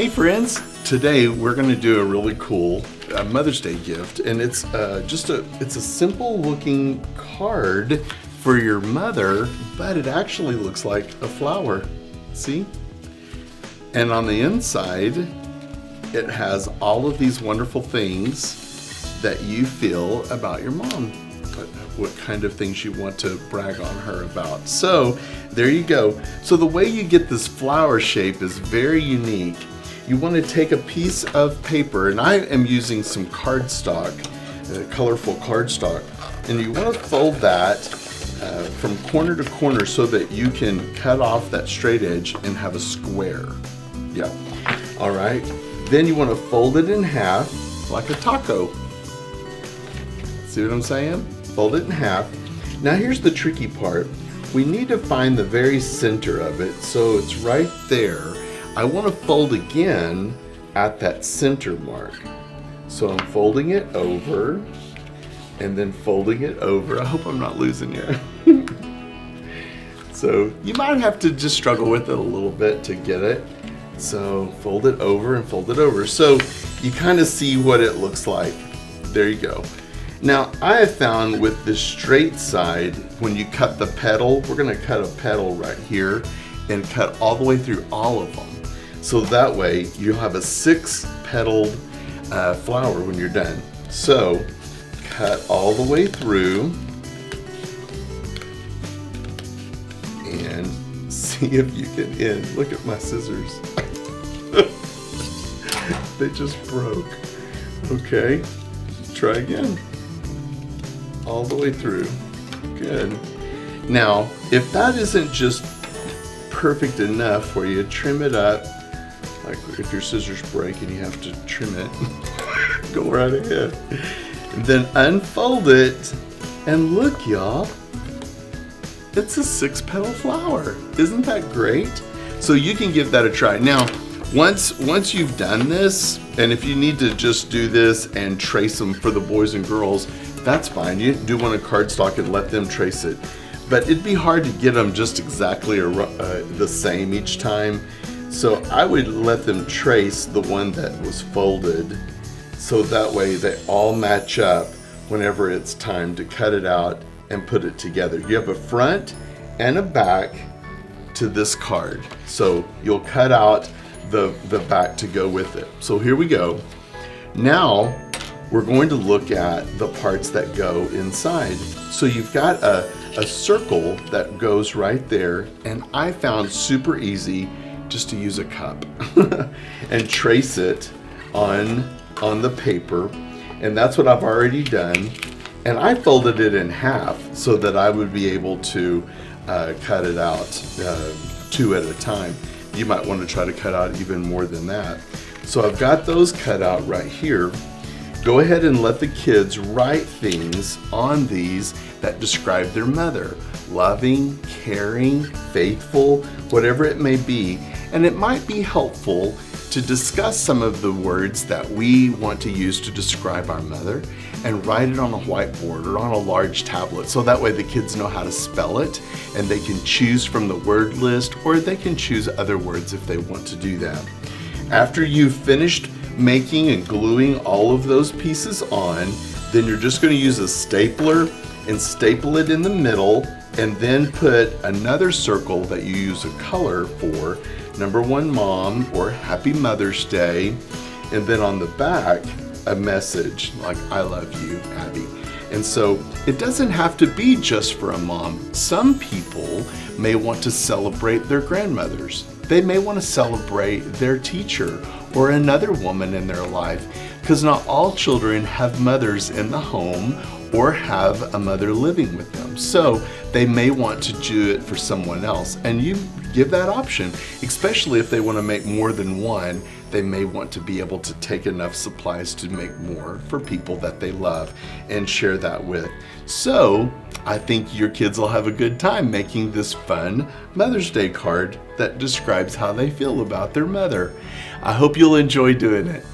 Hey friends, today we're going to do a really cool Mother's Day gift, and it's it's a simple looking card for your mother, but it actually looks like a flower. See? And on the inside, it has all of these wonderful things that you feel about your mom. What kind of things you want to brag on her about. So there you go. So the way you get this flower shape is very unique. You want to take a piece of paper, and I am using some cardstock, colorful cardstock, and you want to fold that from corner to corner so that you can cut off that straight edge and have a square. Yeah. All right. Then you want to fold it in half like a taco. See what I'm saying? Fold it in half. Now here's the tricky part. We need to find the very center of it, so it's right there. I want to fold again at that center mark. So I'm folding it over and then folding it over. I hope I'm not losing you. So you might have to just struggle with it a little bit to get it. So fold it over and fold it over. So you kind of see what it looks like. There you go. Now I have found with the straight side, when you cut the petal, we're going to cut a petal right here and cut all the way through all of them. So that way you'll have a 6-petaled flower when you're done. So cut all the way through and see if you can end. Look at my scissors. They just broke. Okay, try again. All the way through. Good. Now, if that isn't just perfect enough for you, trim it up. Like if your scissors break and you have to trim it, go right ahead. And then unfold it, and look, y'all, it's a 6-petal flower. Isn't that great? So you can give that a try. Now, once you've done this, and if you need to just do this and trace them for the boys and girls, that's fine. You do one of cardstock and let them trace it. But it'd be hard to get them just exactly the same each time. So I would let them trace the one that was folded, so that way they all match up whenever it's time to cut it out and put it together. You have a front and a back to this card. So you'll cut out the back to go with it. So here we go. Now we're going to look at the parts that go inside. So you've got a circle that goes right there, and I found super easy just to use a cup and trace it on the paper, and that's what I've already done. And I folded it in half so that I would be able to cut it out 2 at a time. You might want to try to cut out even more than that. So I've got those cut out right here. Go ahead and let the kids write things on these that describe their mother. Loving, caring, faithful, whatever it may be. And it might be helpful to discuss some of the words that we want to use to describe our mother and write it on a whiteboard or on a large tablet, so that way the kids know how to spell it and they can choose from the word list, or they can choose other words if they want to do that. After you've finished making and gluing all of those pieces on, then you're just going to use a stapler and staple it in the middle, and then put another circle that you use a color for, number 1 mom, or happy Mother's Day, and then on the back a message like I love you, Abby. And so it doesn't have to be just for a mom. Some people may want to celebrate their grandmothers. They may want to celebrate their teacher or another woman in their life, because not all children have mothers in the home or have a mother living with them. So they may want to do it for someone else, and you give that option, especially if they want to make more than one. They may want to be able to take enough supplies to make more for people that they love and share that with. So I think your kids will have a good time making this fun Mother's Day card that describes how they feel about their mother. I hope you'll enjoy doing it.